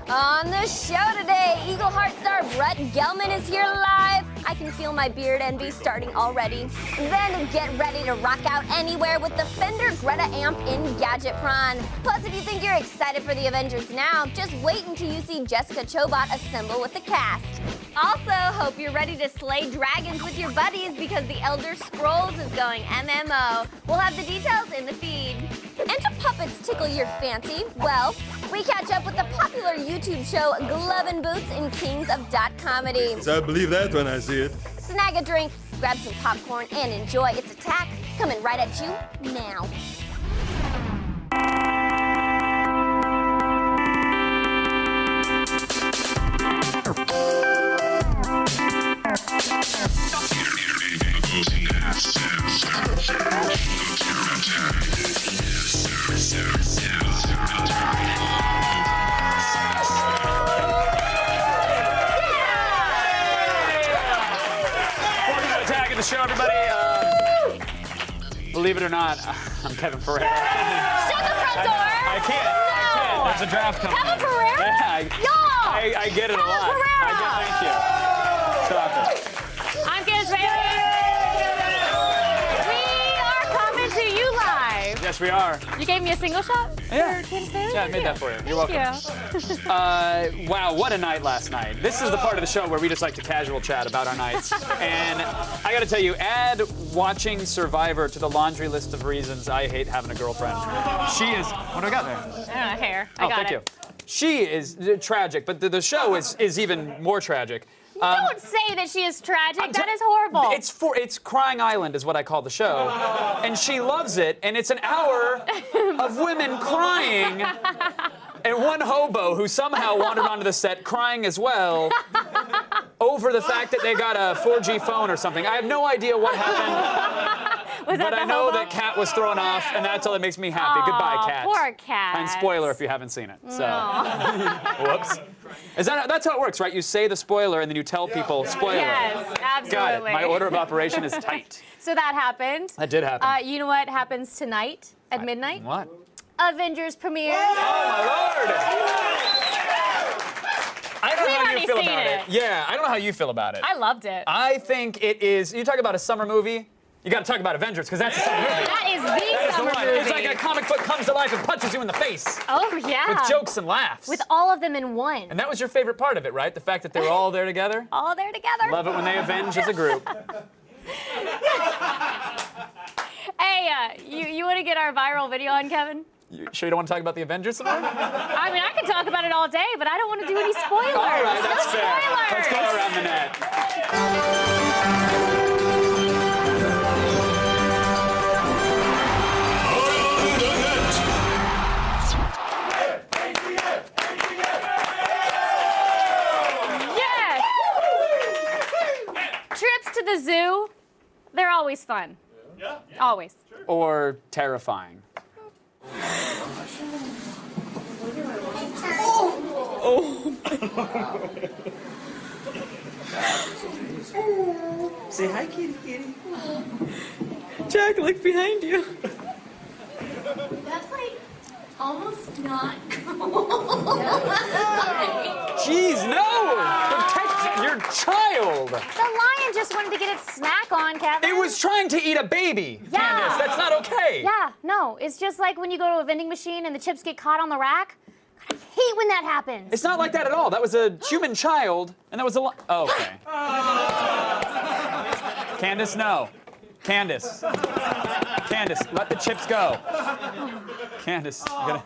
On the show today, Eagle Heart star Brett Gelman is here live. I can feel my beard envy starting already. Then get ready to rock out anywhere with the Fender Greta amp in Gadgetron. Plus, if you think you're excited for the Avengers now, just wait until you see Jessica Chobot assemble with the cast. Also, hope you're ready to slay dragons with your buddies because the Elder Scrolls is going MMO. We'll have the details in the feed. And do puppets tickle your fancy? Well, we catch up with the popular YouTube show Glove and Boots in Kings of Dot Comedy. So I believe that when I see it. Snag a drink, grab some popcorn, and enjoy its attack coming right at you now. The show, everybody. Believe it or not, I'm Kevin Pereira. Shut the front door! I can't. There's a draft coming. Kevin Pereira? Yeah, I get it a lot. Thank you. Stop it. I'm Candace Bailey. We are coming to you live. Yes, we are. You gave me a single shot? Yeah. For Candace Bailey? Yeah, I made that for you. You're welcome. Wow, what a night last night. This is the part of the show where we just like to casual chat about our nights. And I gotta tell you, add watching Survivor to the laundry list of reasons I hate having a girlfriend. She is, what do I got there? I don't know, hair. I Oh, got thank it. you. She is tragic, but the show is even more tragic. Don't say that she is tragic. That is horrible. It's Crying Island is what I call the show. And she loves it, and it's an hour of women crying. And one hobo who somehow wandered onto the set crying as well over the fact that they got a 4G phone or something. I have no idea what happened. But I know that Kat was thrown off, and that's all that makes me happy. Goodbye, Kat. Poor Kat. And spoiler if you haven't seen it. So, No. whoops. That's how it works, right? You say the spoiler, and then you tell people spoiler. Yes, absolutely. Got it. My order of operation is tight. So that happened. That did happen. You know what happens tonight at midnight? What? Avengers premiere. Oh, my Lord! I don't know how you feel already about seen it. it. Yeah, I don't know how you feel about it. I loved it. I think it is, you talk about a summer movie, you gotta talk about Avengers, because that's a summer movie. That is That the is the summer one. movie. It's like a comic book comes to life and punches you in the face Oh, yeah. with jokes and laughs. With all of them in one. And that was your favorite part of it, right? The fact that they were all there together? All there together. Love it when they avenge as a group. Hey, you want to get our viral video on, Kevin? You sure you don't want to talk about the Avengers some more? I mean, I could talk about it all day, but I don't want to do any spoilers. All right, that's no fair. spoilers. Let's go around the net. Yes. Trips to the zoo, they're always fun. Yeah. Always. Or terrifying. Say hi, kitty, kitty. Jack, look behind you. That's like almost not cool. Jeez, no! Protect your child! The lion just wanted to get its snack on, Kevin. It was trying to eat a baby, Yeah. Candace. That's not okay. Yeah, no, it's just like when you go to a vending machine and the chips get caught on the rack. I hate when that happens. It's not like that at all. That was a human child, and that was a oh, okay. Candace, no. Candace. Candace, let the chips go. Candace, you're gonna...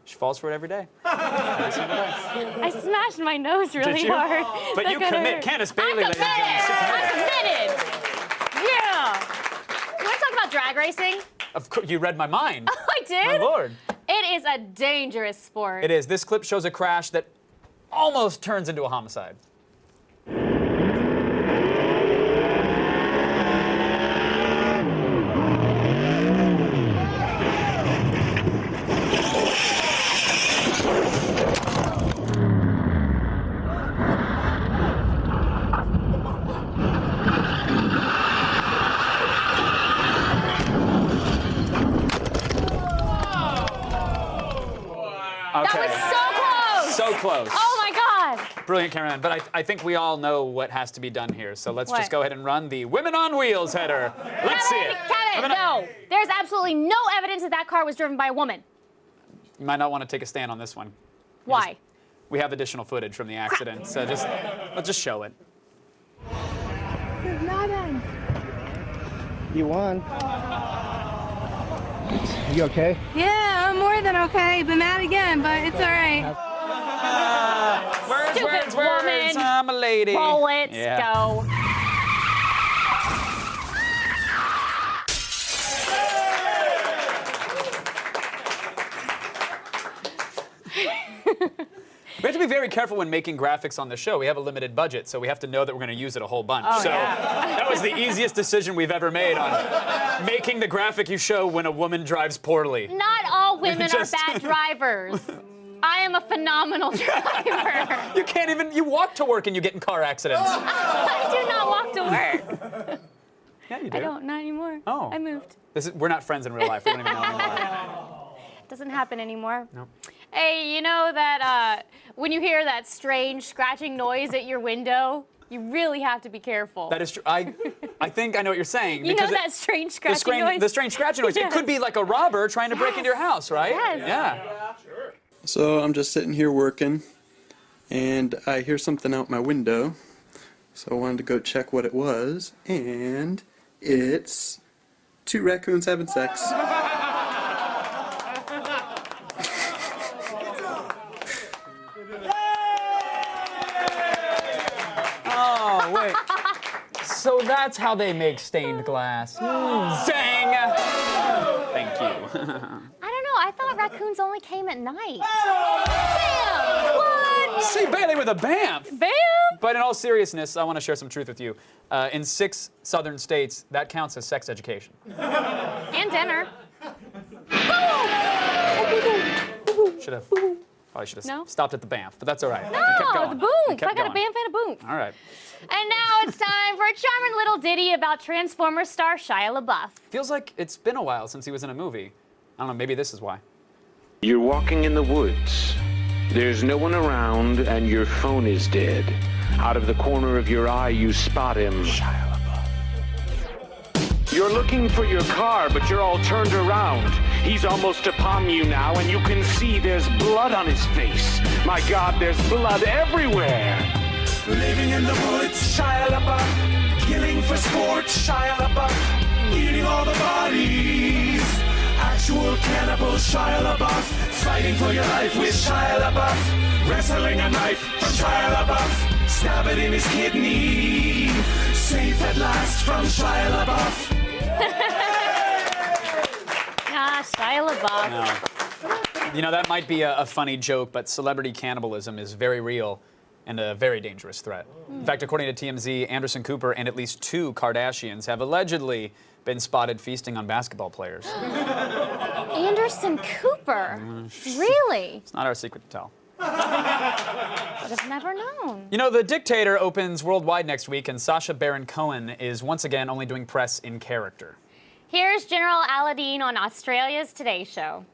She falls for it every day. Every single day. I smashed my nose really Did you? hard. But That you could commit. hurt. Candace Bailey, I'm ladies and gentlemen. committed. I'm committed. Yeah. You want to talk about drag racing? Of course, you read my mind. Oh, I did? My Lord. It is a dangerous sport. It is. This clip shows a crash that almost turns into a homicide. That was so close. So close. Oh my God. Brilliant, cameraman. But I think we all know what has to be done here. So let's What? just go ahead and run the Women on Wheels header. Let's see it. Kevin, no. There's absolutely no evidence that that car was driven by a woman. You might not want to take a stand on this one. Why? We have additional footage from the accident, so let's just show it. You won. You okay? Yeah, I'm more than okay. Been mad again, but it's all right. Words, woman. I'm a lady. Bullets, Yeah. go. We have to be very careful when making graphics on the show. We have a limited budget, so we have to know that we're going to use it a whole bunch. So that was the easiest decision we've ever made on making the graphic you show when a woman drives poorly. Not all women Just- are bad drivers. I am a phenomenal driver. You can't even, you walk to work and you get in car accidents. I do not walk to work. Yeah, you do. I don't, not anymore. Oh. I moved. We're not friends in real life. We don't even know anymore. Doesn't happen anymore. No. Hey, you know that when you hear that strange scratching noise at your window, you really have to be careful. That is true. I think I know what you're saying. you know because that strange scratching noise? the strange scratching noise. It Yes. could be like a robber trying to break into your house, right? Yes. Yeah. So I'm just sitting here working, and I hear something out my window. So I wanted to go check what it was, and it's 2 raccoons having sex. Oh, wait. So that's how they make stained glass. Zang! Thank you. I don't know. I thought raccoons only came at night. Bam! What? See Bailey with a BAMF. Bam! But in all seriousness, I want to share some truth with you. In 6 southern states, that counts as sex education. And dinner. Probably should have No? stopped at the BAMF, but that's all right. No, the We boomf. kept I got a going. bamf and a boomf. All right. And now it's time for a charming little ditty about Transformers star Shia LaBeouf. Feels like it's been a while since he was in a movie. I don't know, maybe this is why. You're walking in the woods. There's no one around, and your phone is dead. Out of the corner of your eye, you spot him. You're looking for your car, but you're all turned around. He's almost upon you now, and you can see there's blood on his face. My God, there's blood everywhere. Living in the woods, Shia LaBeouf. Killing for sport, Shia LaBeouf. Eating all the bodies. Actual cannibal, Shia LaBeouf. Fighting for your life with Shia LaBeouf. Wrestling a knife from Shia LaBeouf. Stab it in his kidney. Safe at last from Shia LaBeouf. Ah, Shia LaBeouf. No. You know, that might be a funny joke, but celebrity cannibalism is very real and a very dangerous threat. In fact, according to TMZ, Anderson Cooper and at least 2 Kardashians have allegedly been spotted feasting on basketball players. Anderson Cooper. Really? It's not our secret to tell. I'd have never known. You know, The Dictator opens worldwide next week, and Sacha Baron Cohen is once again only doing press in character. Here's General Aladdin on Australia's Today Show.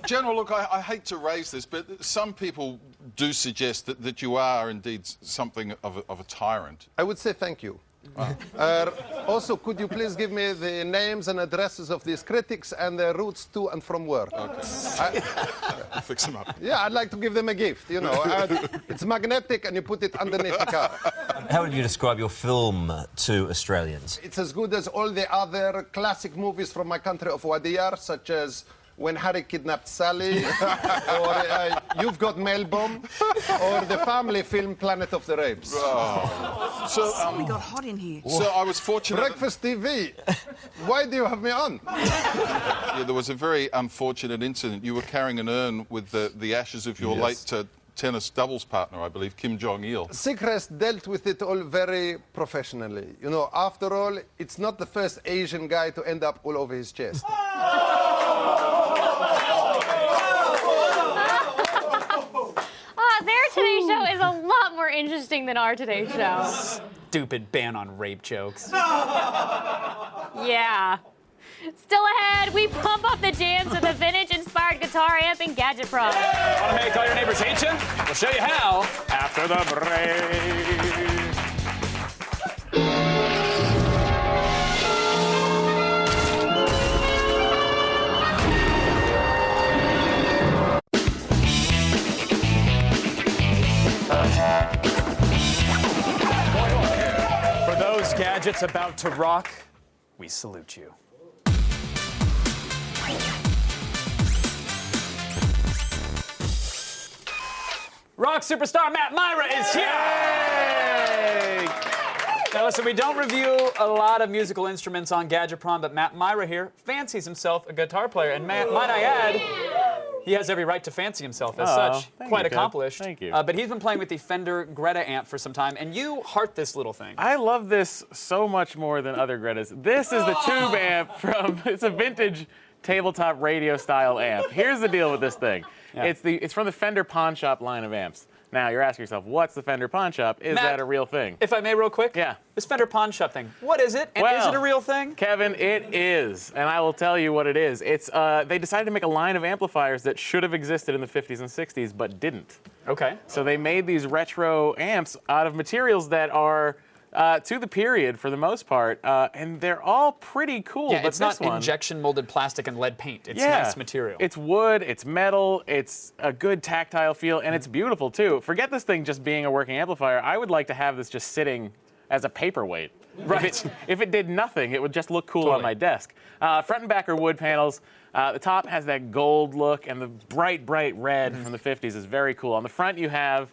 General, look, I hate to raise this, but some people do suggest that you are indeed something of a tyrant. I would say thank you. Also, could you please give me the names and addresses of these critics and their routes to and from work? Okay. Fix them up. Yeah, I'd like to give them a gift, you know. It's magnetic and you put it underneath the car. How would you describe your film to Australians? It's as good as all the other classic movies from my country of Wadiyar, such as When Harry Kidnapped Sally, or You've Got Mail Bomb, or the family film Planet of the Apes. Oh. So, got hot in here. So I was fortunate. Breakfast TV. Why do you have me on? Yeah, there was a very unfortunate incident. You were carrying an urn with the ashes of your late tennis doubles partner, I believe, Kim Jong-il. Seacrest dealt with it all very professionally. You know, after all, it's not the first Asian guy to end up all over his chest. Their Today Show is a lot more interesting than our Today Show. Stupid ban on rape jokes. Yeah. Still ahead, we pump up the jams with a vintage-inspired guitar guitar amp in Gadget Prom. Want to make all your neighbors hate you? We'll show you how after the break. For those gadgets about to rock, we salute you. Rock superstar Matt Myra is here! Now listen, we don't review a lot of musical instruments on Gadget Prom, but Matt Myra here fancies himself a guitar player. And might I add, he has every right to fancy himself as such. Quite accomplished. Thank you. But he's been playing with the Fender Greta amp for some time, and you heart this little thing. I love this so much more than other Gretas. This is the tube amp from, it's a vintage tabletop radio style amp. Here's the deal with this thing. Yeah. It's from the Fender Pawn Shop line of amps. Now, you're asking yourself, what's the Fender Pawn Shop? Is Matt, that a real thing? If I may real quick? Yeah. This Fender Pawn Shop thing, what is it? And well, is it a real thing? Kevin, it is. And I will tell you what it is. It's they decided to make a line of amplifiers that should have existed in the 50s and 60s, but didn't. Okay. So they made these retro amps out of materials that are to the period for the most part, and they're all pretty cool. Yeah, but it's not this one, injection molded plastic and lead paint. It's nice material. It's wood, it's metal, it's a good tactile feel, and it's beautiful too. Forget this thing just being a working amplifier. I would like to have this just sitting as a paperweight. Right. If it did nothing, it would just look cool on my desk. Front and back are wood panels. The top has that gold look, and the bright red from the 50s is very cool. On the front, you have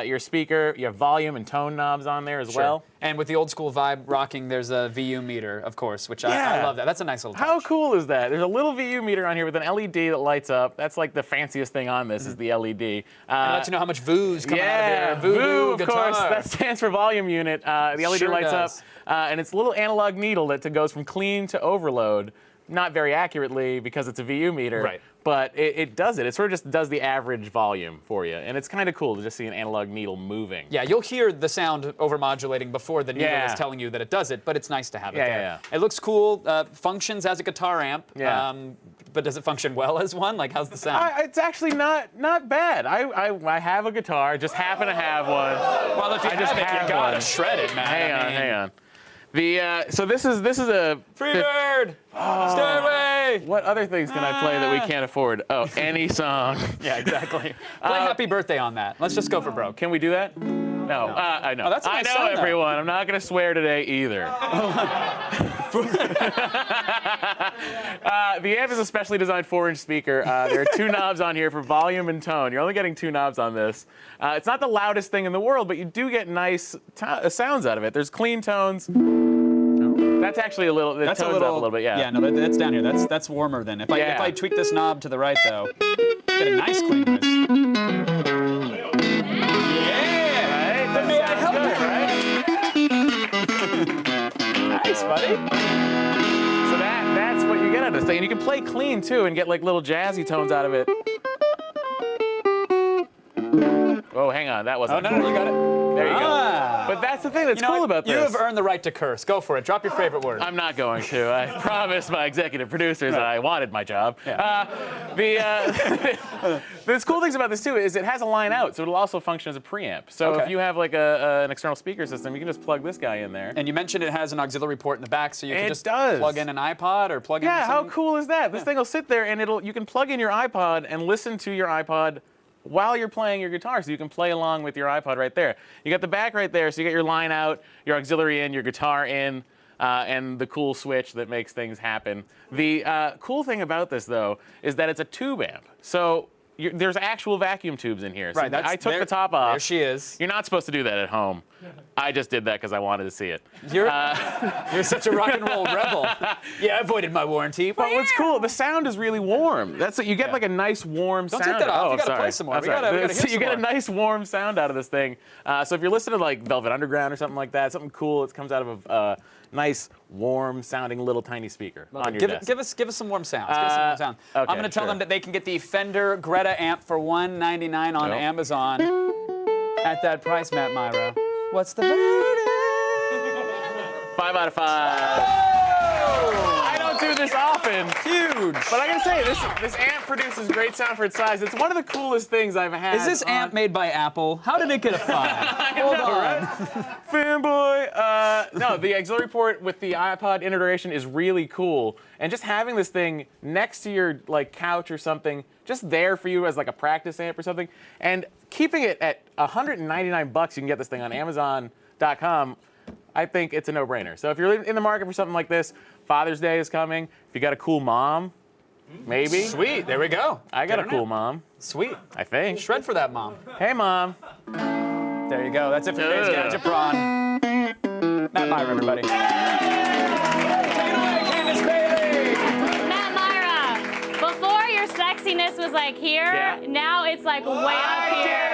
your speaker, you have volume and tone knobs on there as well. And with the old school vibe rocking, there's a VU meter, of course, which I love that. That's a nice little touch. How cool is that? There's a little VU meter on here with an LED that lights up. That's like the fanciest thing on this is the LED. And let you know how much VU's coming out of there. VU, of guitar. course. That stands for volume unit. The LED Sure lights does. up, and it's a little analog needle that goes from clean to overload. Not very accurately because it's a VU meter, Right. but it does it. It sort of just does the average volume for you, and it's kind of cool to just see an analog needle moving. Yeah, you'll hear the sound overmodulating before the needle is telling you that it does it, but it's nice to have it there. Yeah. It looks cool, functions as a guitar amp, Yeah. but does it function well as one? Like, how's the sound? It's actually not bad. I have a guitar, just happen to have one. Well, if you have it, you gotta shred it, man. Hang on. So this is a Freebird! Stay away! What other things can I play that we can't afford? Oh, any song. Yeah, exactly. Play Happy Birthday on that. Let's just go for broke. Can we do that? No. I know. Oh, that's a nice I know, sound, though. everyone. I'm not going to swear today either. The amp is a specially designed 4-inch speaker. There are 2 knobs on here for volume and tone. You're only getting 2 knobs on this. It's not the loudest thing in the world, but you do get nice sounds out of it. There's clean tones. That's actually a little. That's tones a little, up a little bit. Yeah. Yeah, no, that's down here. That's warmer than if I tweak this knob to the right though, get a nice clean noise. Yeah. Right? May I help you? Nice, buddy. So that's what you get out of this thing, and you can play clean too, and get like little jazzy tones out of it. Oh, hang on, that wasn't. Oh no, you got it. There you Ah. go. But that's the thing that's cool about this. You have earned the right to curse. Go for it. Drop your favorite word. I'm not going to. I promised my executive producers that I wanted my job. Yeah. The cool things about this too is it has a line out, so it'll also function as a preamp. So if you have like an external speaker system, you can just plug this guy in there. And you mentioned it has an auxiliary port in the back, so you can just does. plug in an iPod or plug in. Yeah, how something. cool is that? This thing will sit there and you can plug in your iPod and listen to your iPod while you're playing your guitar, so you can play along with your iPod right there. You got the back right there, so you got your line out, your auxiliary in, your guitar in, and the cool switch that makes things happen. The cool thing about this, though, is that it's a tube amp. So there's actual vacuum tubes in here. So Right, I took the top off. There she is. You're not supposed to do that at home. I just did that because I wanted to see it. You're such a rock and roll rebel. Yeah, I voided my warranty. But what's cool, the sound is really warm. That's you get like a nice warm Don't sound. take that off. Oh, You gotta sorry. play some more. I'm We gotta sorry. hear So you some get a more. nice warm sound out of this thing. So if you're listening to like Velvet Underground or something like that, something cool, it comes out of a nice, warm sounding little tiny speaker on your desk. Give us some warm sounds. Give us some warm sound. Okay, I'm going to tell sure. them that they can get the Fender Greta amp for $199 on Amazon. At that price, Matt Myra. What's the verdict? 5 out of 5. I don't do this often. Huge. But I gotta say, this amp produces great sound for its size. It's one of the coolest things I've had. Is this amp made by Apple? How did it get a 5? Hold on. Right? Fanboy. No, the auxiliary port with the iPod integration is really cool. And just having this thing next to your like couch or something, just there for you as like a practice amp or something, and keeping it at $199, you can get this thing on Amazon.com. I think it's a no-brainer. So if you're in the market for something like this, Father's Day is coming. If you got a cool mom, maybe. Sweet, there we go. I got a cool mom. Sweet. I think. Shred for that, Mom. Hey, Mom. There you go. That's it for today's Gadget Brawn. Matt Myra, everybody. Take it away, Candace Bailey. Matt Myra, before your sexiness was like here, now it's like way up here.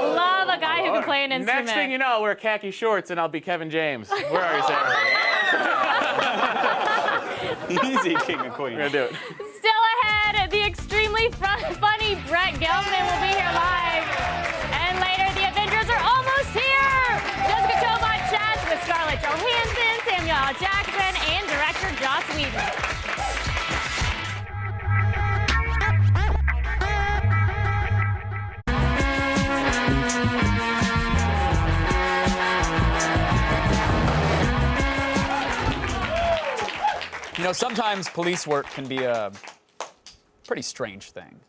Love a guy who can play an instrument. Next thing you know, I'll wear khaki shorts and I'll be Kevin James. Where are you, Sarah? Easy, King and Queen. We're gonna do it. Still ahead, the extremely funny Brett Gelman will be here live. And later, the Avengers are almost here. Jessica Chobot chats with Scarlett Johansson, Samuel L. Jackson, and director Joss Whedon. You know, sometimes police work can be a pretty strange thing.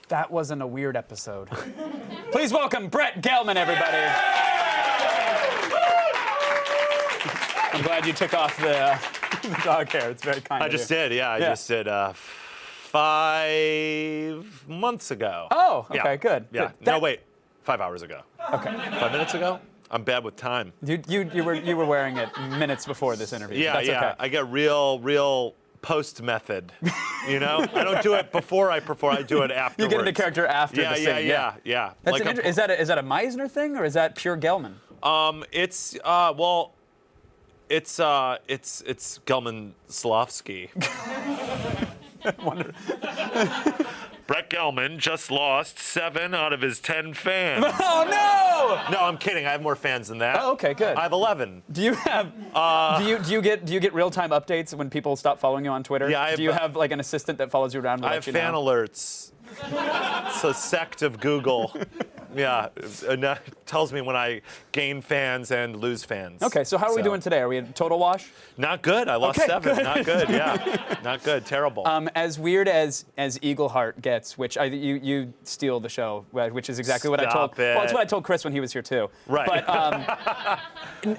That wasn't a weird episode. Please welcome Brett Gelman, everybody. I'm glad you took off the dog hair. It's very kind of you. I just did, yeah. I just did 5 months ago. Oh, okay, yeah. good. Yeah. Good. No, wait. 5 hours ago. Okay. 5 minutes ago? I'm bad with time. You were wearing it minutes before this interview. Yeah, That's yeah. Okay. I get real post method. You know, I don't do it before I perform. I do it afterwards. You get into character after the scene. Yeah. That's like is that a Meisner thing or is that pure Gelman? It's it's Gelman Slavsky. Brett Gelman just lost 7 out of his 10 fans. Oh no! No, I'm kidding. I have more fans than that. Oh, okay, good. I have 11. Do you have? Do you get real-time updates when people stop following you on Twitter? Yeah, do you have like an assistant that follows you around? I have fan alerts. It's a sect of Google. Yeah, and that tells me when I gain fans and lose fans. Okay, so how are we doing today? Are we at total wash? Not good. I lost 7. Good. Not good. Yeah, not good. Terrible. As weird as Eagleheart gets, which you steal the show, which is exactly what I told. Well, it's what I told Chris when he was here too. Right. But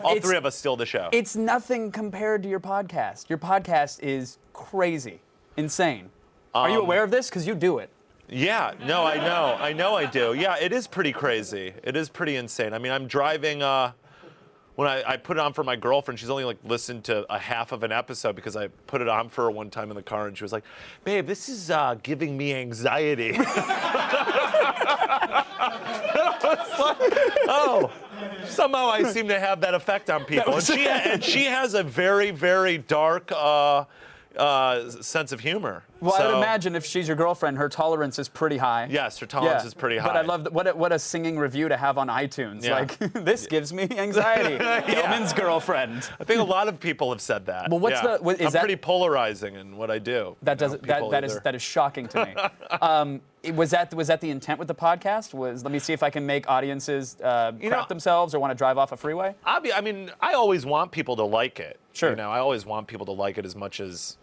all 3 of us steal the show. It's nothing compared to your podcast. Your podcast is crazy, insane. Are you aware of this? Because you do it. Yeah, no, I know I do. Yeah, it is pretty crazy. It is pretty insane. I mean, I'm driving, when I put it on for my girlfriend, she's only like listened to a half of an episode because I put it on for her one time in the car and she was like, babe, this is giving me anxiety. Oh, somehow I seem to have that effect on people. And she has a very, very dark sense of humor. Well, I would imagine if she's your girlfriend, her tolerance is pretty high. Yes, her tolerance is pretty high. But I love what a singing review to have on iTunes. Yeah. Like, this gives me anxiety. Gelman's girlfriend. I think a lot of people have said that. Well, I'm pretty polarizing in what I do. That is shocking to me. Was that the intent with the podcast? Let me see if I can make audiences crap themselves or want to drive off a freeway? I always want people to like it. Sure. You know, I always want people to like it as much as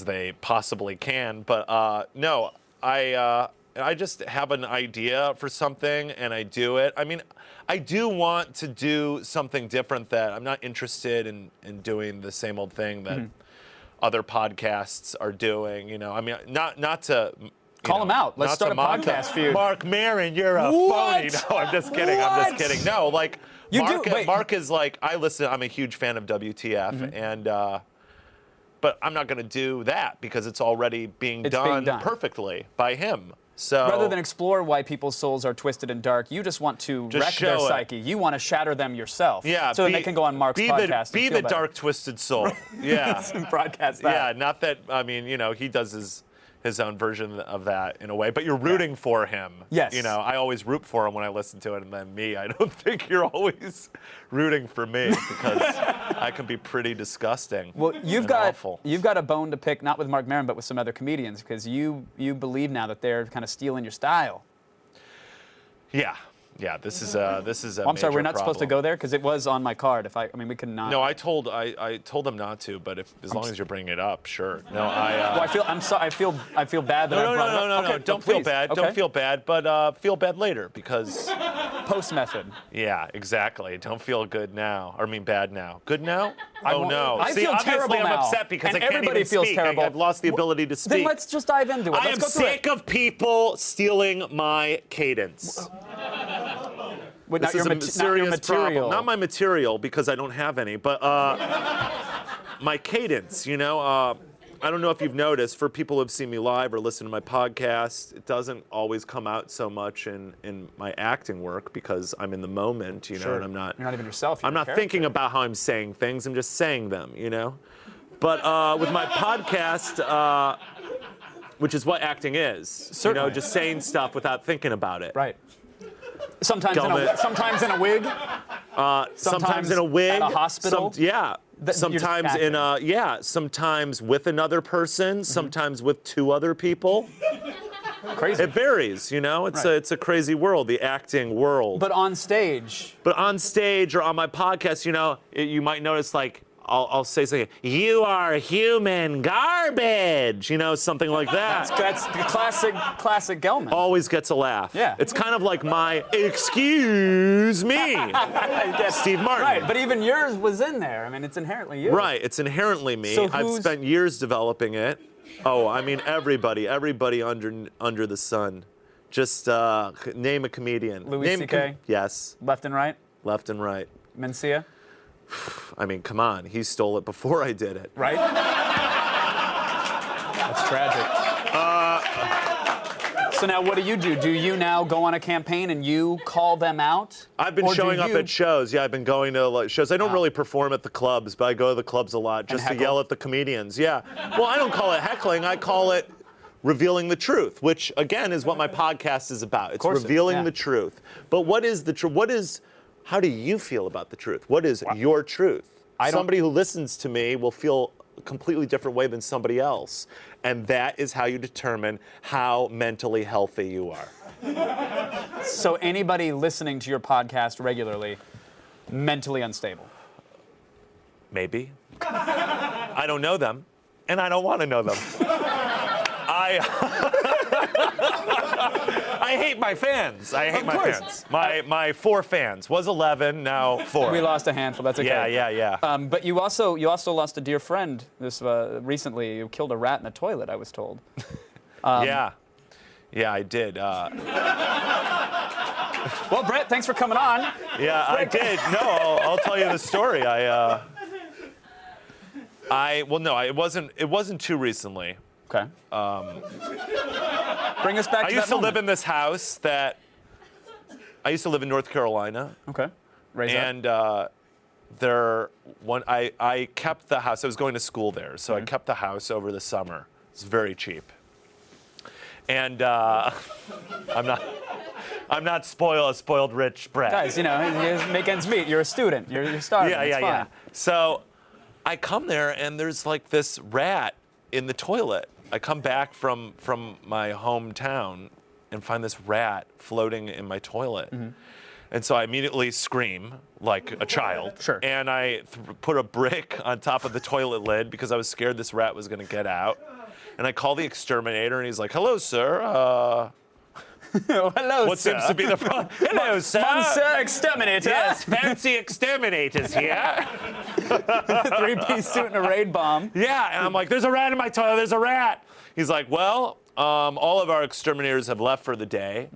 they possibly can. But no, I just have an idea for something and I do it. I mean, I do want to do something different. That I'm not interested in doing the same old thing that other podcasts are doing. You know, I mean, not to. Call him out. Let's start a podcast feud. Mark Maron, you're a phony. No, I'm just kidding. I'm just kidding. No, like Mark is like, I'm a huge fan of WTF, and but I'm not going to do that because it's already being done perfectly by him. So rather than explore why people's souls are twisted and dark, you just want to wreck their psyche. You want to shatter them yourself. Yeah. So that they can go on Mark's podcast. Be the dark, twisted soul. Yeah. Broadcast that. Yeah. Not that. I mean, you know, he does his his own version of that in a way, but you're rooting for him. Yes. You know, I always root for him when I listen to it, and then me, I don't think you're always rooting for me because I can be pretty disgusting. Well, you've and got awful. a bone to pick, not with Mark Maron, but with some other comedians, because you believe now that they're kind of stealing your style. Yeah, this is a I'm sorry, we're major not supposed to problem. go there because it was on my card. I mean, we could not. No, I told them not to, but as long as you're bringing it up, sure. No, Well, I'm sorry. I feel bad that I brought it up. No. Okay, Don't please. feel bad. Okay. Don't feel bad, but feel bad later because. Post method. Yeah, exactly. Don't feel good now. Or I mean bad now. Good now? I Oh won't- no. I See, feel obviously terrible I'm now. upset because And I can't everybody even feels speak. terrible. I've lost the ability to speak. Then let's just dive into it. I Let's am go through sick of people stealing my cadence. But This not is your a serious material. problem. Not my material because I don't have any, but my cadence. You know, I don't know if you've noticed. For people who have seen me live or listened to my podcast, it doesn't always come out so much in my acting work because I'm in the moment. You know, Sure. and I'm not. You're not even yourself. I'm not thinking about how I'm saying things. I'm just saying them. You know, but with my podcast. Which is what acting is. Certainly. You know, just saying stuff without thinking about it. Right. Sometimes in a wig. Sometimes in a wig. At a hospital. Sometimes in a sometimes with another person, sometimes with two other people. Crazy. It varies, you know. It's Right. it's a crazy world, the acting world. But on stage. But on stage or on my podcast, you know, you might notice like I'll say something. You are human garbage, you know, something like that. That's the classic Gelman. Always gets a laugh. Yeah. It's kind of like my excuse me, Steve Martin. Right, but even yours was in there. I mean, it's inherently you. Right, it's inherently me. So I've spent years developing it. Oh, I mean everybody under the sun. Just name a comedian. Louis C.K.? Yes. Left and right. Left and right. Mencia. I mean, come on. He stole it before I did it. Right? That's tragic. So now what do? Do you now go on a campaign and you call them out? I've been Or do showing up you- at shows. Yeah, I've been going to like, shows. I don't really perform at the clubs, but I go to the clubs a lot just to heckle? yell at the comedians. Yeah. Well, I don't call it heckling. I call it revealing the truth, which again is what my podcast is about. It's course it is, revealing yeah. the truth. But what is the truth? How do you feel about the truth? What is your truth? Somebody who listens to me will feel a completely different way than somebody else. And that is how you determine how mentally healthy you are. So anybody listening to your podcast regularly, mentally unstable? Maybe. I don't know them, and I don't want to know them. I hate my fans. I hate Of my course. fans. My 4 fans was 11, now 4. We lost a handful. That's okay. Yeah. But you also lost a dear friend this recently. You killed a rat in a toilet, I was told. Yeah, I did. Well, Brett, thanks for coming on. Yeah, I did. No, I'll tell you the story. It wasn't too recently. Okay. Bring us back I to used that to live moment. in this house that I used to live in North Carolina. Okay. Raise and up. I kept the house. I was going to school there, so Mm-hmm. I kept the house over the summer. It's very cheap. And I'm not spoiled rich Brett. Guys, you make ends meet. You're a student. You're starving. It's fine. Yeah. So I come there and there's like this rat in the toilet. I come back from my hometown and find this rat floating in my toilet. Mm-hmm. And so I immediately scream like a child. Sure. And I put a brick on top of the toilet lid because I was scared this rat was going to get out. And I call the exterminator and he's like, "Hello, sir. Hello, What sir. seems to be the problem?" "Hello, sir. Monsieur Exterminator. Yes, fancy exterminators here." 3-piece suit and a raid bomb. Yeah, and I'm like, "There's a rat in my toilet. There's a rat." He's like, "Well, all of our exterminators have left for the day,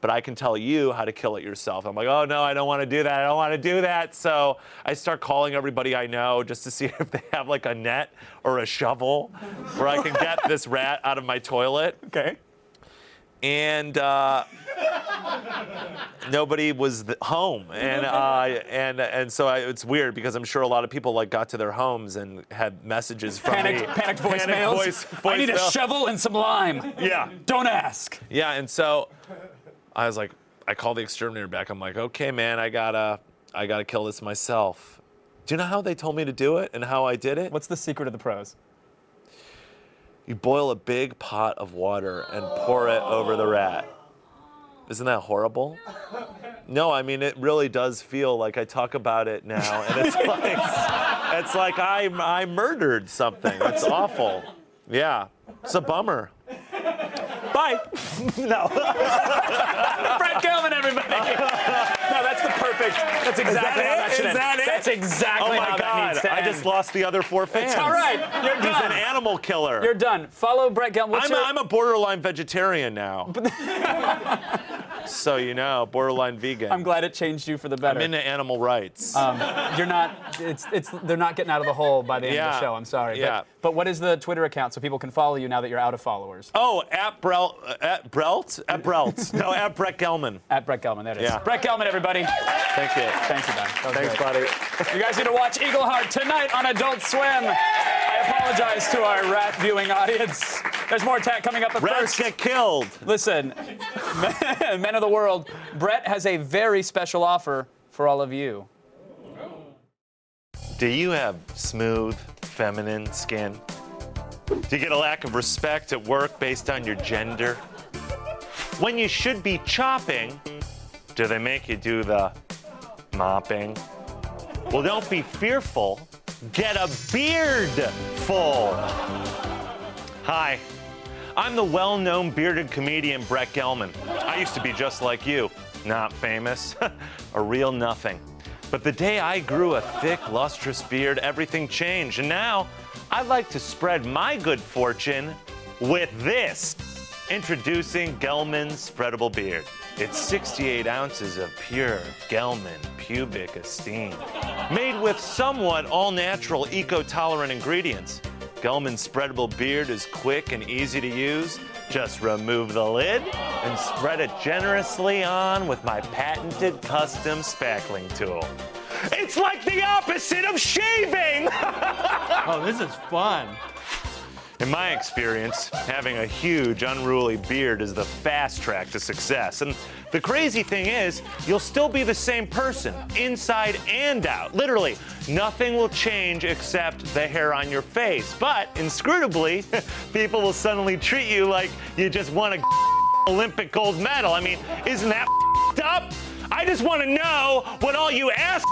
but I can tell you how to kill it yourself." I'm like, "Oh no, I don't want to do that. I don't want to do that." So I start calling everybody I know just to see if they have like a net or a shovel where I can get this rat out of my toilet. Okay. And nobody was home, and so it's weird because I'm sure a lot of people like got to their homes and had messages from me. Panicked voicemails. I need a shovel and some lime. Yeah. Don't ask. Yeah, and so I was like, I called the exterminator back. I'm like, okay, man, I gotta kill this myself. Do you know how they told me to do it and how I did it? What's the secret of the pros? You boil a big pot of water and pour it over the rat. Isn't that horrible? No, I mean, it really does feel like I talk about it now, and it's like I murdered something. It's awful. Yeah, it's a bummer. Bye. No. Brett Gelman, everybody. No, that's the perfect. That's exactly how that should end. Is that it? That's exactly how that needs to end. I just lost the other 4 fans. It's all right. You're done. He's an animal killer. You're done. Follow Brett Gelman. I'm a borderline vegetarian now. So you know, borderline vegan. I'm glad it changed you for the better. I'm into animal rights. You're not. They're not getting out of the hole by the end of the show. I'm sorry. Yeah. But what is the Twitter account so people can follow you now that you're out of followers? Oh, at Brelt. No, at Brett Gelman. At Brett Gelman. That is. Yeah. Brett Gelman, everybody. Thank you. Thank you, Ben. Thanks, buddy. You guys need to watch Eagleheart tonight on Adult Swim. I apologize to our rat viewing audience. There's more attack coming up. But Rats first, get killed. Listen, men of the world, Brett has a very special offer for all of you. Do you have smooth, feminine skin? Do you get a lack of respect at work based on your gender? When you should be chopping, do they make you do the mopping? Well, don't be fearful. Get a beard full. Hi, I'm the well-known bearded comedian Brett Gelman. I used to be just like you, not famous, a real nothing. But the day I grew a thick, lustrous beard, everything changed. And now, I'd like to spread my good fortune with this. Introducing Gelman's Spreadable Beard. It's 68 ounces of pure Gelman pubic esteem. Made with somewhat all-natural, eco-tolerant ingredients. Gelman's Spreadable Beard is quick and easy to use. Just remove the lid and spread it generously on with my patented custom spackling tool. It's like the opposite of shaving! Oh, this is fun. In my experience, having a huge, unruly beard is the fast track to success. And the crazy thing is, you'll still be the same person, inside and out. Literally, nothing will change except the hair on your face. But, inscrutably, people will suddenly treat you like you just won a Olympic gold medal. I mean, isn't that up? I just want to know what all you ass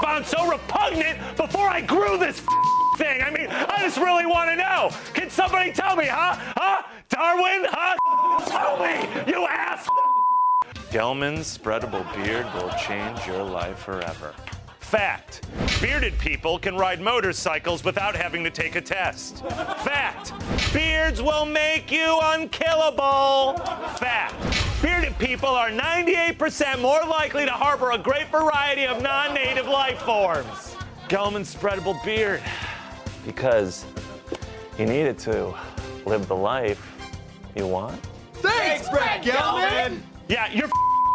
found so repugnant before I grew this thing. I mean, I just really want to know. Can somebody tell me, huh? Huh? Darwin, huh? Tell me, you ass. Gelman's Spreadable Beard will change your life forever. Fact, bearded people can ride motorcycles without having to take a test. Fact, beards will make you unkillable. Fact, bearded people are 98% more likely to harbor a great variety of non-native life forms. Gelman's Spreadable Beard, because you need it to live the life you want. Thanks, Brett Gelman! Yeah, you're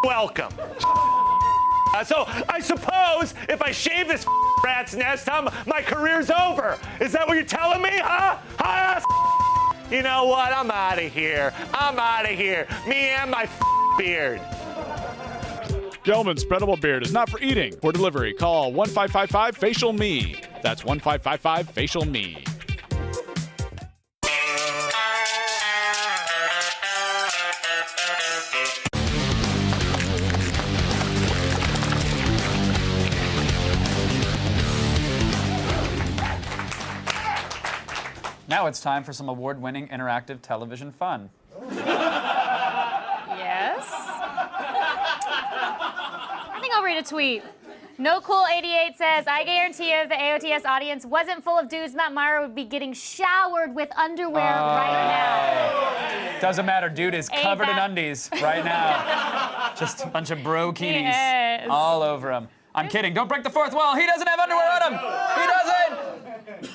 welcome. So I suppose if I shave this rat's nest, my career's over. Is that what you're telling me, huh? Huh? You know what? I'm out of here. I'm out of here. Me and my beard. Gelman's Spreadable Beard is not for eating. For delivery, call 1-555-FACIAL-ME. That's 1-555-FACIAL-ME. Now it's time for some award-winning interactive television fun. Yes? I think I'll read a tweet. No Cool 88 says, I guarantee you if the AOTS audience wasn't full of dudes, Matt Meyer would be getting showered with underwear right now. Doesn't matter, dude is covered in undies right now. Just a bunch of brokinis all over him. I'm kidding. Don't break the fourth wall. He doesn't have underwear on him. He doesn't.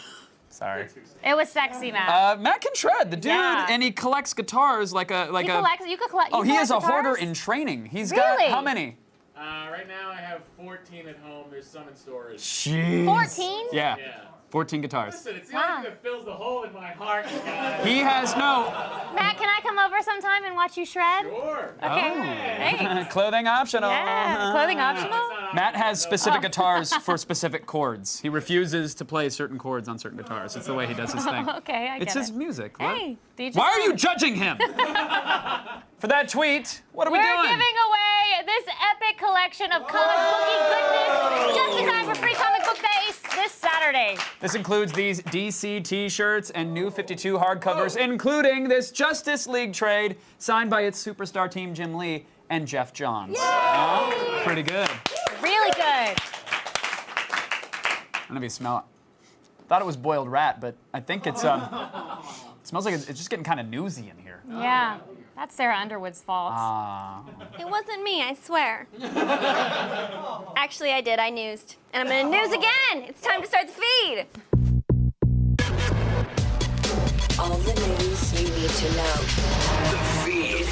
Sorry. It was sexy, Matt. Matt can shred, the dude, Yeah. and he collects guitars like a He collects. You could collect. Oh, you he is a collect hoarder guitars? in training. He's Really? got how many? Right now I have 14 at home. There's some in storage. Jeez. 14? Yeah. 14 guitars. Listen, it's the only thing that fills the hole in my heart, guys. He has no. Matt, can I come over sometime and watch you shred? Sure. Okay. Thanks. Clothing optional. Yeah, clothing optional. Matt has specific guitars for specific chords. He refuses to play certain chords on certain guitars. It's the way he does his thing. Okay, I get It's his it. music. Hey, DJ Why are you Sound. judging him? For that tweet, what are we We're doing? giving away this epic collection of comic booky goodness just in time for Free Comic Book Day this Saturday. This includes these DC t-shirts and New 52 hardcovers, including this Justice League trade signed by its superstar team Jim Lee and Jeff Johns. Pretty good. Really good. I don't know if you smell it. Thought it was boiled rat, but I think it's it smells like it's just getting kind of newsy in here. Yeah, that's Sarah Underwood's fault. It wasn't me, I swear. Actually, I did. I newsed. And I'm gonna news again. It's time to start the feed. All the news you need to know. The feed.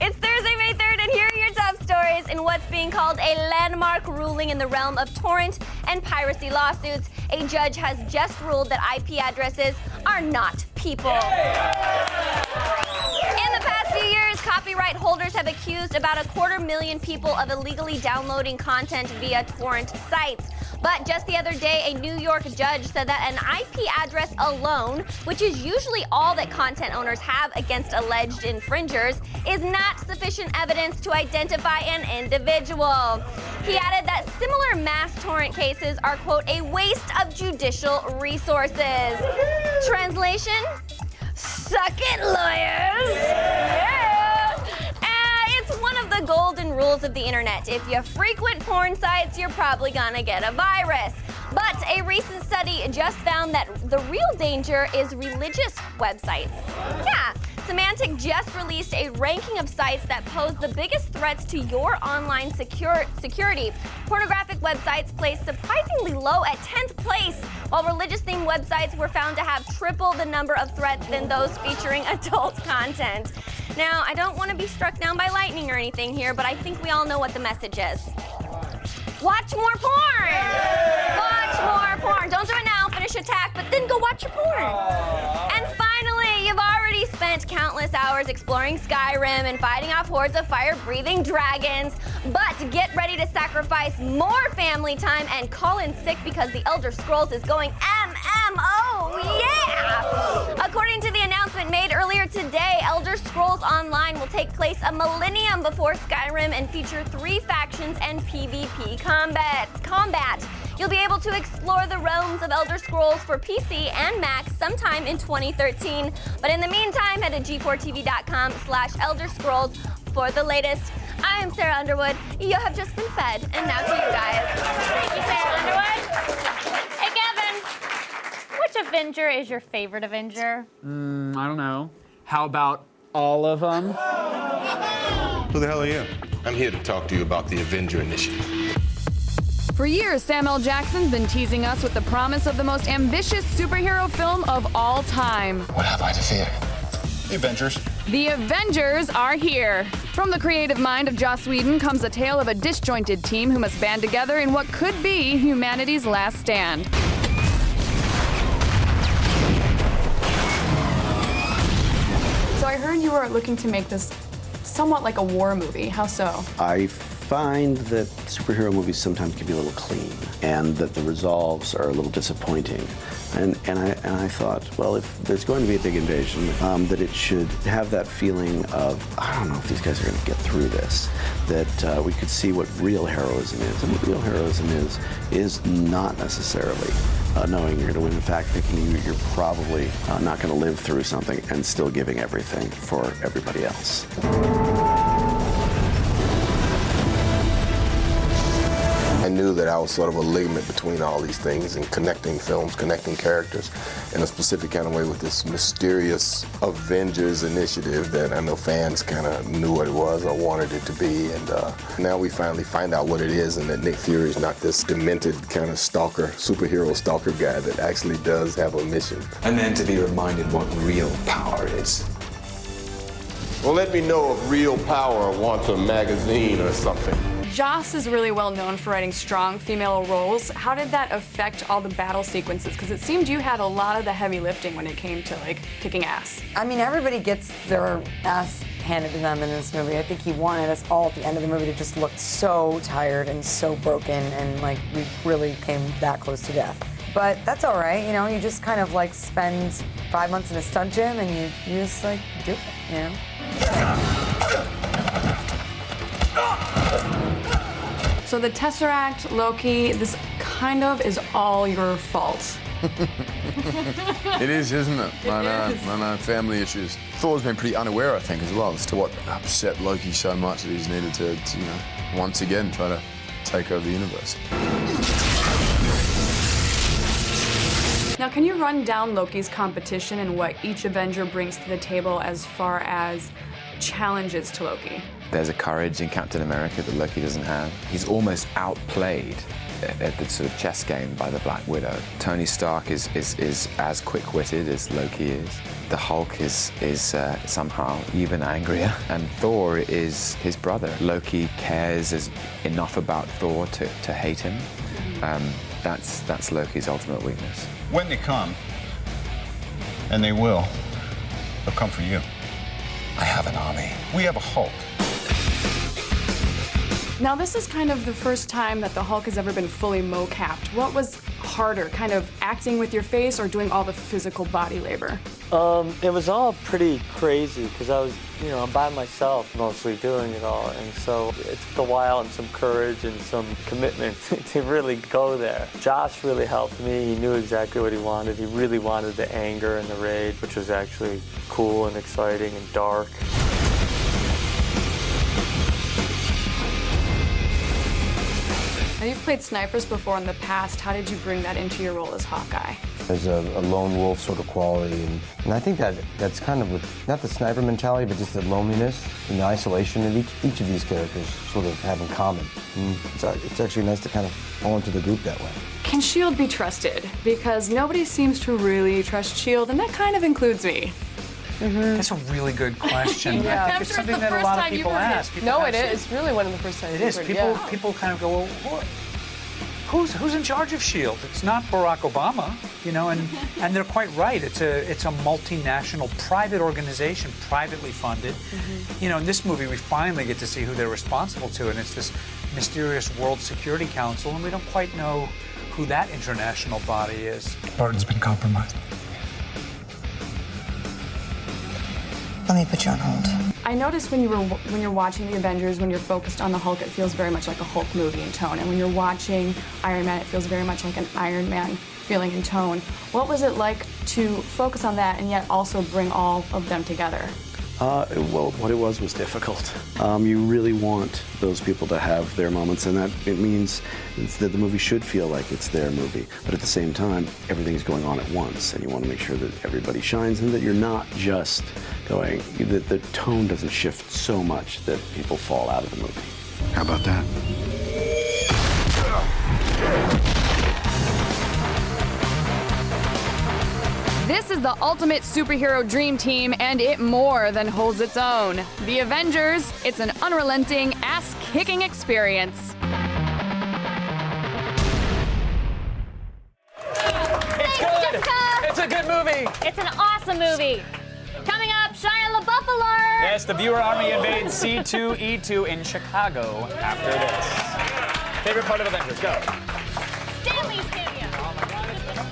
It's Thursday, May 3rd, and here are your top stories in what's being called a landmark ruling in the realm of torrent and piracy lawsuits. A judge has just ruled that IP addresses are not people. In the past few years, copyright holders have accused about 250,000 people of illegally downloading content via torrent sites. But just the other day, a New York judge said that an IP address alone, which is usually all that content owners have against alleged infringers, is not sufficient evidence to identify an individual. He added that similar mass torrent cases are, quote, a waste of judicial resources. Translation? Suck it, lawyers! Yeah! It's one of the golden rules of the internet. If you frequent porn sites, you're probably gonna get a virus. But a recent study just found that the real danger is religious websites. Yeah. Symantec just released a ranking of sites that pose the biggest threats to your online security. Pornographic websites placed surprisingly low at 10th place, while religious-themed websites were found to have triple the number of threats than those featuring adult content. Now, I don't want to be struck down by lightning or anything here, but I think we all know what the message is. Watch more porn! Watch more porn. Don't do it now, finish your tack, but then go watch your porn. And finally, you've already spent countless hours exploring Skyrim and fighting off hordes of fire-breathing dragons, but get ready to sacrifice more family time and call in sick because the Elder Scrolls is going MMO, yeah! According to the announcement made earlier today, Elder Scrolls Online will take place a millennium before Skyrim and feature 3 factions and PvP combat. You'll be able to explore the realms of Elder Scrolls for PC and Mac sometime in 2013. But in the meantime, head to g4tv.com/Elder Scrolls for the latest. I am Sarah Underwood. You have just been fed, and now to you guys. Thank you, Sarah Underwood. Hey, Kevin, which Avenger is your favorite Avenger? I don't know. How about all of them? Who the hell are you? I'm here to talk to you about the Avenger Initiative. For years, Samuel L. Jackson's been teasing us with the promise of the most ambitious superhero film of all time. What have I to fear? The Avengers. The Avengers are here. From the creative mind of Joss Whedon comes a tale of a disjointed team who must band together in what could be humanity's last stand. So I heard you were looking to make this somewhat like a war movie. How so? I find that superhero movies sometimes can be a little clean, and that the resolves are a little disappointing. And I thought, well, if there's going to be a big invasion, that it should have that feeling of, I don't know if these guys are going to get through this. That we could see what real heroism is, and what real heroism is not necessarily knowing you're going to win. In fact, thinking you're probably not going to live through something and still giving everything for everybody else. I knew that I was sort of a ligament between all these things and connecting films, connecting characters in a specific kind of way with this mysterious Avengers initiative that I know fans kind of knew what it was or wanted it to be. And now we finally find out what it is, and that Nick Fury is not this demented kind of superhero stalker guy that actually does have a mission. And then to be reminded what real power is. Well, let me know if Real Power wants a magazine or something. Joss is really well known for writing strong female roles. How did that affect all the battle sequences? Because it seemed you had a lot of the heavy lifting when it came to, like, kicking ass. I mean, everybody gets their ass handed to them in this movie. I think he wanted us all at the end of the movie to just look so tired and so broken, and, like, we really came that close to death. But that's all right, you know, you just kind of, like, spend 5 months in a stunt gym and you just, like, do it, you know? So the Tesseract, Loki, this kind of is all your fault. It is, isn't it? I know, family issues. Thor's been pretty unaware, I think, as well, as to what upset Loki so much that he's needed to you know, once again try to take over the universe. Now, can you run down Loki's competition and what each Avenger brings to the table as far as challenges to Loki? There's a courage in Captain America that Loki doesn't have. He's almost outplayed at the sort of chess game by the Black Widow. Tony Stark is as quick-witted as Loki is. The Hulk is somehow even angrier, and Thor is his brother. Loki cares enough about Thor to hate him. That's Loki's ultimate weakness. When they come, and they will, they'll come for you. I have an army. We have a Hulk. Now, this is kind of the first time that the Hulk has ever been fully mo-capped. What was harder, kind of acting with your face or doing all the physical body labor? It was all pretty crazy because I was, you know, I'm by myself mostly doing it all. And so it took a while and some courage and some commitment to really go there. Josh really helped me. He knew exactly what he wanted. He really wanted the anger and the rage, which was actually cool and exciting and dark. Now, you've played snipers before in the past. How did you bring that into your role as Hawkeye? There's a lone wolf sort of quality, and I think that's kind of with, not the sniper mentality, but just the loneliness and the isolation that each of these characters sort of have in common. And it's actually nice to kind of fall into the group that way. Can S.H.I.E.L.D. be trusted? Because nobody seems to really trust S.H.I.E.L.D., and that kind of includes me. That's a really good question. Yeah. I think it's something that a lot of people ask. No, it is. It's really one of the first times It is. People kind of go, well, who's in charge of S.H.I.E.L.D.? It's not Barack Obama, you know, and they're quite right. It's a multinational private organization, privately funded. You know, in this movie, we finally get to see who they're responsible to, and it's this mysterious World Security Council, and we don't quite know who that international body is. Barton's been compromised. Let me put you on hold. I noticed when you're watching the Avengers, when you're focused on the Hulk, it feels very much like a Hulk movie in tone. And when you're watching Iron Man, it feels very much like an Iron Man feeling in tone. What was it like to focus on that and yet also bring all of them together? Well, what it was difficult. You really want those people to have their moments, and that it means that the movie should feel like it's their movie. But at the same time, everything's going on at once, and you want to make sure that everybody shines and that you're not just going, that the tone doesn't shift so much that people fall out of the movie. How about that? This is the ultimate superhero dream team, and it more than holds its own. The Avengers, it's an unrelenting, ass-kicking experience. It's good. It's a good movie. It's an awesome movie. Coming up, Shia LaBeouf alert! Yes, the viewer army invades C2E2 in Chicago after this. Favorite part of Avengers, go. Stanley Studio.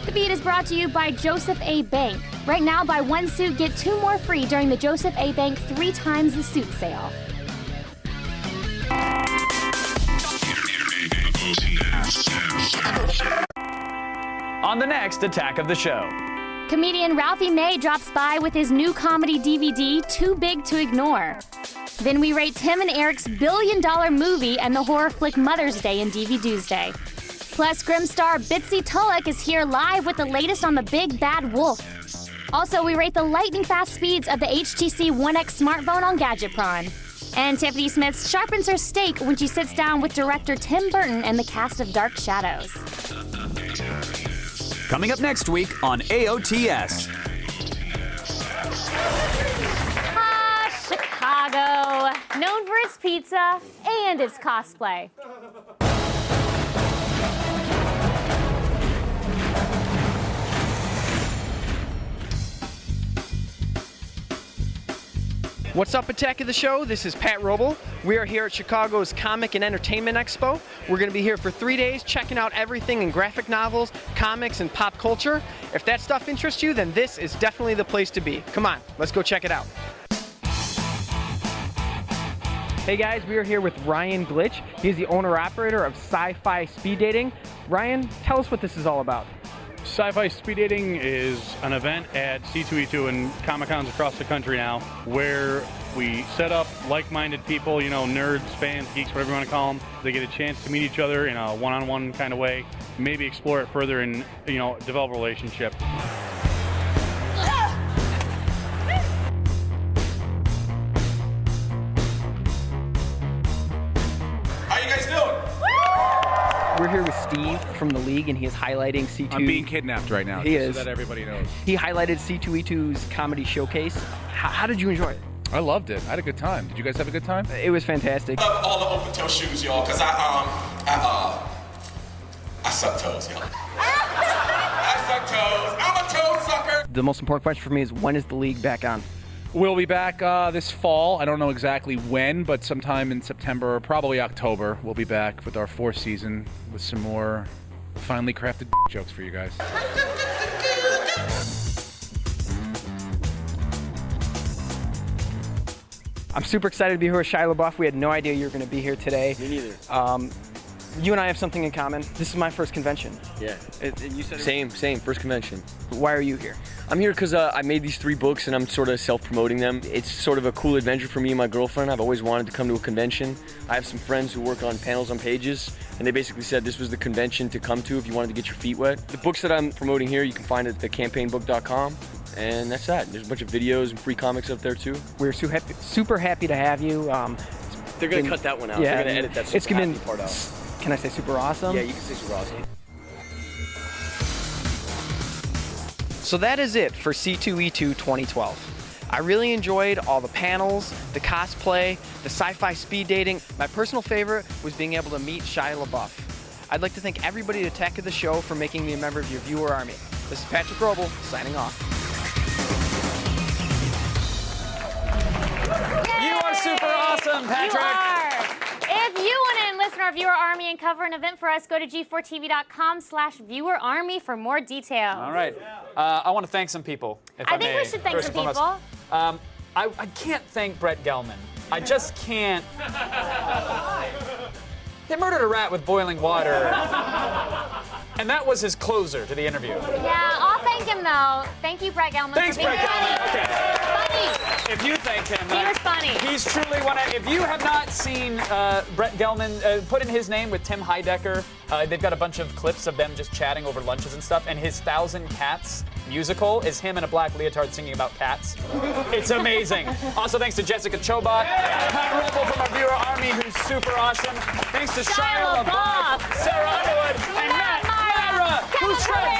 The Beat is brought to you by Joseph A. Bank. Right now, buy one suit, get 2 more free during the Joseph A. Bank 3 times the suit sale. On the next attack of the show. Comedian Ralphie May drops by with his new comedy DVD, Too Big to Ignore. Then we rate Tim and Eric's billion-dollar movie and the horror flick Mother's Day and DVD Doomsday. Plus, Grimm star Bitsy Tulloch is here live with the latest on the Big Bad Wolf. Also, we rate the lightning-fast speeds of the HTC One X smartphone on Gadgetron. And Tiffany Smith sharpens her steak when she sits down with director Tim Burton and the cast of Dark Shadows. Coming up next week on AOTS. Chicago, known for its pizza and its cosplay. What's up, Attack of the Show? This is Pat Roble. We are here at Chicago's Comic and Entertainment Expo. We're going to be here for 3 days checking out everything in graphic novels, comics, and pop culture. If that stuff interests you, then this is definitely the place to be. Come on, let's go check it out. Hey guys, we are here with Ryan Glitch. He's the owner-operator of Sci-Fi Speed Dating. Ryan, tell us what this is all about. Sci-Fi Speed Dating is an event at C2E2 and Comic-Cons across the country now where we set up like-minded people, you know, nerds, fans, geeks, whatever you want to call them. They get a chance to meet each other in a one-on-one kind of way, maybe explore it further and, you know, develop a relationship. We're here with Steve from the League, and he is highlighting C2. I'm being kidnapped right now, He just is. so that everybody knows. He highlighted C2E2's comedy showcase. How did you enjoy it? I loved it. I had a good time. Did you guys have a good time? It was fantastic. Love all the open toe shoes, y'all, because I suck toes, y'all. I suck toes. I'm a toe sucker. The most important question for me is, when is the League back on? We'll be back this fall. I don't know exactly when, but sometime in September, probably October, we'll be back with our 4th season with some more finely crafted jokes for you guys. I'm super excited to be here with Shia LaBeouf. We had no idea you were going to be here today. Me neither. You and I have something in common. This is my first convention. Yeah. You said Same, first convention. Why are you here? I'm here because I made these 3 books and I'm sort of self-promoting them. It's sort of a cool adventure for me and my girlfriend. I've always wanted to come to a convention. I have some friends who work on panels on pages, and they basically said this was the convention to come to if you wanted to get your feet wet. The books that I'm promoting here, you can find at thecampaignbook.com. And that's that. There's a bunch of videos and free comics up there too. We're super happy to have you. They're going to cut that one out. Yeah, They're going to edit that super happy part out. Can I say super awesome? Yeah, you can say super awesome. So that is it for C2E2 2012. I really enjoyed all the panels, the cosplay, the sci-fi speed dating. My personal favorite was being able to meet Shia LaBeouf. I'd like to thank everybody at Attack of the Show for making me a member of your viewer army. This is Patrick Roble, signing off. You are super awesome, Patrick. You are. If you want to enlist in our viewer army and cover an event for us, go to g4tv.com/viewerarmy for more details. All right. I want to thank some people. If I think may, we should thank first some and people. foremost. I can't thank Brett Gelman. I just can't. They murdered a rat with boiling water. And that was his closer to the interview. Yeah, I'll thank him though. Thank you, Brett Gelman. Thanks, for being Brett Gelman. funny. Okay. Funny. If you thank him, He was funny. He's truly one of. If you have not seen Brett Gelman, put in his name with Tim Heidecker. They've got a bunch of clips of them just chatting over lunches and stuff. And his 1,000 Cats musical is him in a black leotard singing about cats. It's amazing. Also, thanks to Jessica Chobot, Pat Roble from our viewer army, who's super awesome. Thanks to Shia LaBeouf, Sarah Underwood, and Matt Myra, who shreds